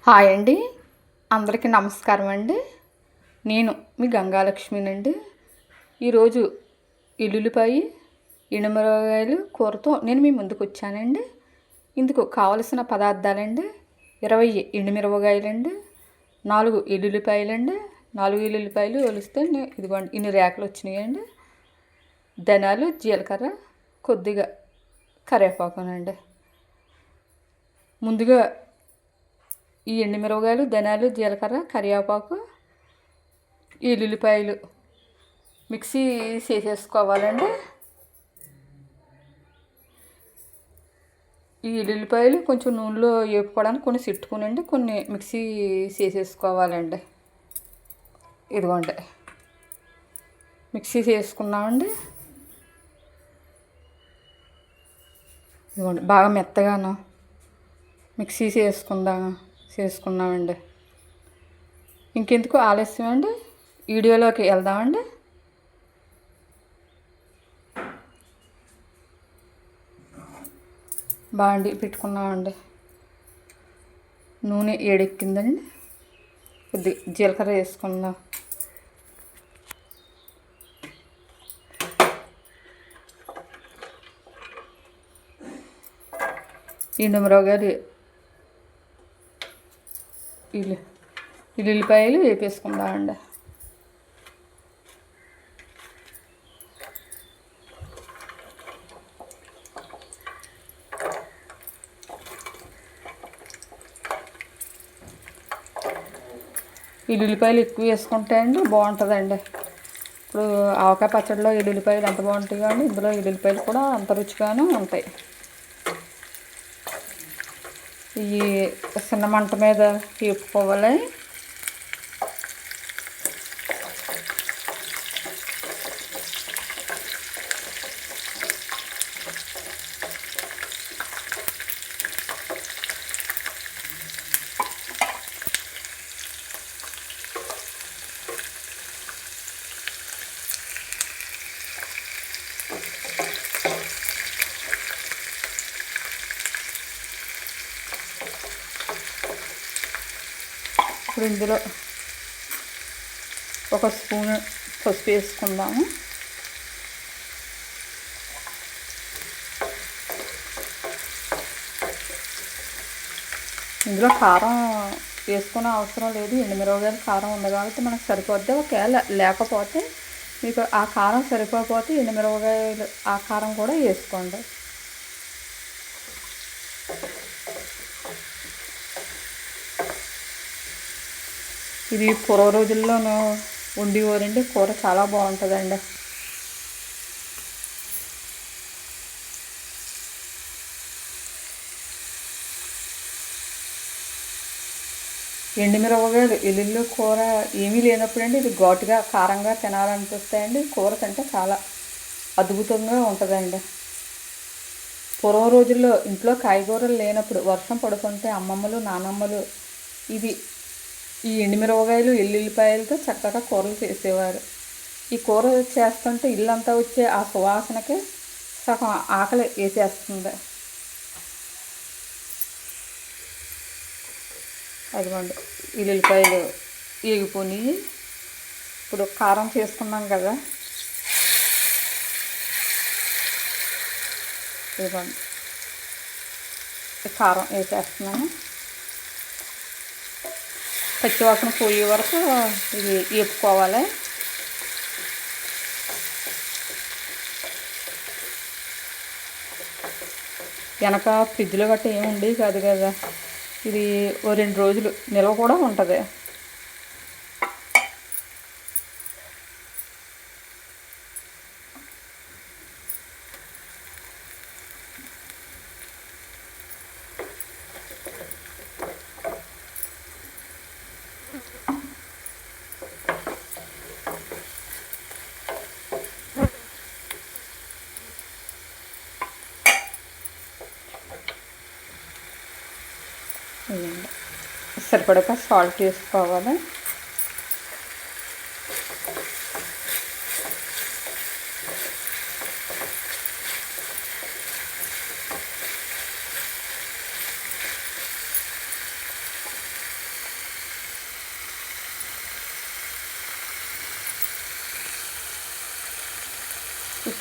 Hi అండి. అందరికీ నమస్కారం అండి. నేను మీ గంగాలక్ష్మినండి. ఈరోజు ఎల్లుల్లిపాయ ఎండుమిరపకాయలు కూరతో నేను మీ ముందుకు వచ్చానండి. ఇందుకు కావలసిన పదార్థాలండి: 20 ఎండుమిరపకాయలండి, 4 ఎల్లుల్లిపాయలండి, 4 ఎల్లుల్లిపాయలు ఒలిస్తే ఇదిగోండి ఇన్ని రేకలు వచ్చినాయండి. ధనియాలు, జీలకర్ర, కొద్దిగా కరివేపాకునండి. ముందుగా ఈ ఎండుమిరపకాయలు, ధనియాలు, జీలకర్ర, కరివేపాకు, ఎల్లుల్లిపాయలు మిక్సీ చేసేసుకోవాలండి. ఈ ఎల్లుల్లిపాయలు కొంచెం నూనెలో వేపుకోవడానికి కొన్ని సిట్టుకునండి, కొన్ని మిక్సీ చేసేసుకోవాలండి. ఇదిగోండి మిక్సీ చేసుకున్నామండి. ఇదిగోండి బాగా మెత్తగాను మిక్సీ చేసుకున్నామండి. ఇంకెందుకు ఆలస్యం అండి, వీడియోలోకి వెళ్దామండి. బాండి పెట్టుకున్నామండి. నూనె ఏడెక్కిందండి. కొద్ది జీలకర్ర వేసుకుందాం. ఎండుమిరపకాయలు, ఎల్లుల్లిపాయలు వేపేసుకుందామండి. ఎల్లుల్లిపాయలు ఎక్కువ వేసుకుంటే అండి బాగుంటుందండి. ఇప్పుడు ఆవకాయ పచ్చడిలో ఎల్లుల్లిపాయలు ఎంత బాగుంటాయి కానీ ఇందులో ఎల్లుల్లిపాయలు కూడా అంత రుచిగానే ఉంటాయి. ఈ చిన్న మంట మీద వేపుకోవాలి. ఇప్పుడు ఇందులో ఒక స్పూన్ పసుపు వేసుకుందాము. ఇందులో కారం వేసుకునే అవసరం లేదు. ఎండుమిరపకాయలు కారం ఉంది కాబట్టి మనకు సరిపోద్ది. ఒకవేళ లేకపోతే మీకు ఆ కారం సరిపోతే ఎండుమిరపకాయలు ఆ కారం కూడా వేసుకోండి. ఇది పూర్వ రోజుల్లోనూ వండేవారండి. కూర చాలా బాగుంటుందండి. ఎండుమిరపకాయలు ఎల్లుల్లి కూర ఏమీ లేనప్పుడండి ఇది ఘాటుగా కారంగా తినాలనిపిస్తాయండి. కూర తింటే చాలా అద్భుతంగా ఉంటుందండి. పూర్వ రోజుల్లో ఇంట్లో కాయగూరలు లేనప్పుడు వర్షం పడుతుంటే అమ్మమ్మలు, నానమ్మలు ఈ ఎండుమిరపకాయలు, ఎల్లుల్లిపాయలతో చక్కగా కూరలు చేసేవారు. ఈ కూర చేస్తుంటే ఇల్లంతా వచ్చే ఆ సువాసనకి సగం ఆకలి వేసేస్తుంది. అదిగోండి ఎల్లుల్లిపాయలు వేగిపోయి ఇప్పుడు కారం చేసుకున్నాం కదా, ఇదిగోండి కారం వేసేస్తున్నాను. పచ్చివాసన పోయే వరకు ఇది వేపుకోవాలి. వెనక ఫ్రిడ్జ్లో గట్రా ఏమి ఉండేవి కాదు కదా, ఇది ఓ 2 రోజులు నిల్వ కూడా ఉంటుంది. సరిపడక సాల్ట్ వేసుకోవాలి.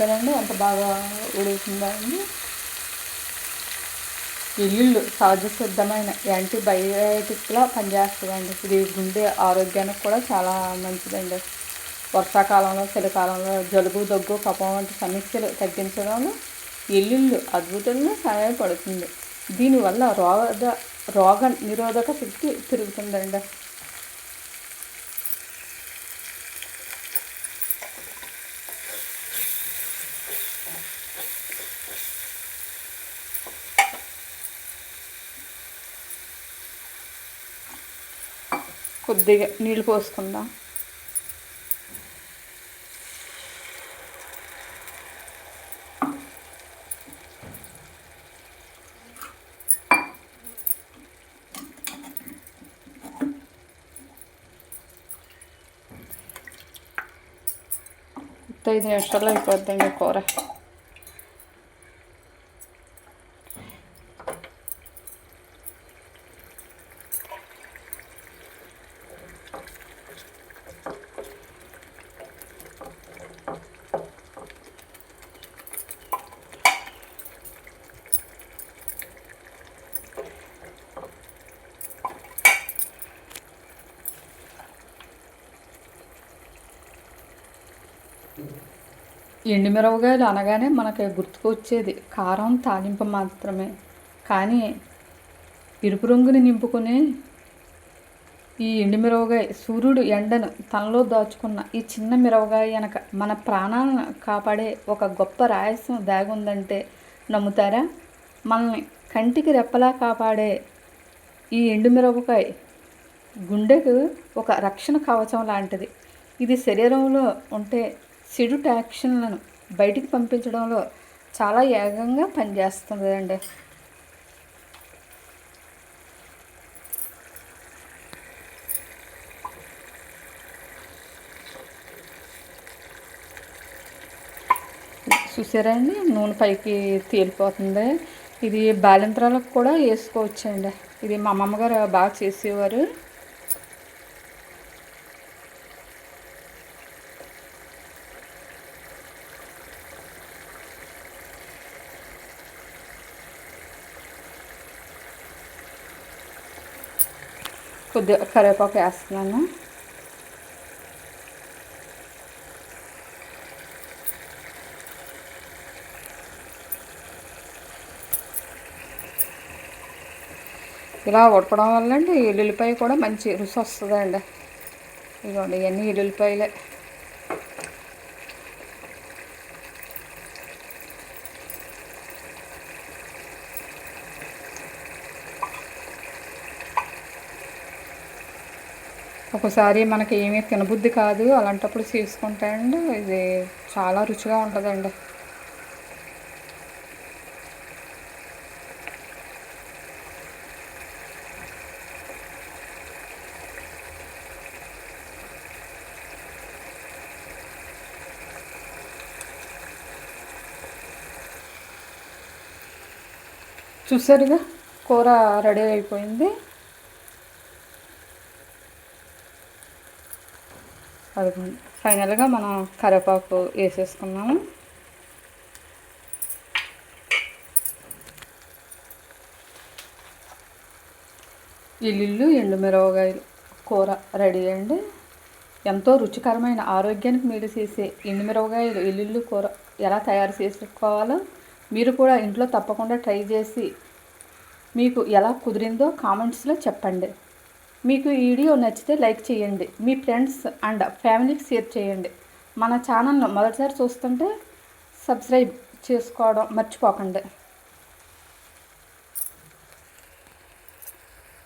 చూసారండి ఎంత బాగా ఉడుకుతుందో అండి. వెల్లుల్లి సహజ సిద్ధమైన యాంటీబయోటిక్లా పనిచేస్తుందండి. ఇది గుండె ఆరోగ్యానికి కూడా చాలా మంచిదండి. వర్షాకాలంలో, చలికాలంలో జలుబు, దగ్గు, కఫం వంటి సమస్యలు తగ్గించడంలో వెల్లుల్లి అద్భుతంగా సహాయపడుతుంది. దీనివల్ల రోగ నిరోధక శక్తి పెరుగుతుందండి. కొద్దిగా నీళ్ళు పోసుకుందాం. మొత్తం 5 నిమిషాల్లో అయిపోద్దండి కూర. ఎండుమిరపకాయలు అనగానే మనకి గుర్తుకొచ్చేది కారం తాలింపు మాత్రమే. కానీ ఎరుపు రంగుని నింపుకునే ఈ ఎండుమిరపకాయ సూర్యుడు ఎండను తనలో దాచుకున్న ఈ చిన్న మిరపకాయ వెనక మన ప్రాణాలను కాపాడే ఒక గొప్ప రహస్యం దాగుందంటే నమ్ముతారా? మనల్ని కంటికి రెప్పలా కాపాడే ఈ ఎండుమిరపకాయ గుండెకు ఒక రక్షణ కవచం లాంటిది. ఇది శరీరంలో ఉంటే చెడు టాక్సిన్లను బయటికి పంపించడంలో చాలా వేగంగా పనిచేస్తుంది అండి. చూసారా అండి, నూనె పైకి తేలిపోతుంది. ఇది బాలింత్రాలకు కూడా వేసుకోవచ్చండి. ఇది మా అమ్మమ్మగారు బాగా చేసేవారు. కొద్దిగా కరివేపాకు వేస్తున్నాను. ఇలా ఉడకడం వల్ల అండి ఎల్లుల్లిపాయ కూడా మంచి రుచి వస్తుందండి. ఇదిగోండి ఇవన్నీ ఎల్లుల్లిపాయలే. ఒకసారి మనకి ఏమీ తినబుద్ధి కాదు, అలాంటప్పుడు చేసుకుంటాయండి. ఇది చాలా రుచిగా ఉంటుందండి. చూసారుగా కూర రెడీ అయిపోయింది. అది ఫైనల్గా మనం కరివేపాకు వేసేసుకున్నాము. ఎల్లుల్లి ఎండుమిరపకాయలు కూర రెడీ అండి. ఎంతో రుచికరమైన ఆరోగ్యానికి మేలు చేసే ఎండుమిరపకాయలు ఎల్లుల్లి కూర ఎలా తయారు చేసుకోవాలో మీరు కూడా ఇంట్లో తప్పకుండా ట్రై చేసి మీకు ఎలా కుదిరిందో కామెంట్స్లో చెప్పండి. మీకు ఈ వీడియో నచ్చితే లైక్ చేయండి, మీ ఫ్రెండ్స్ అండ్ ఫ్యామిలీకి షేర్ చేయండి. మన ఛానల్ను మొదటిసారి చూస్తుంటే సబ్స్క్రైబ్ చేసుకోవడం మర్చిపోకండి.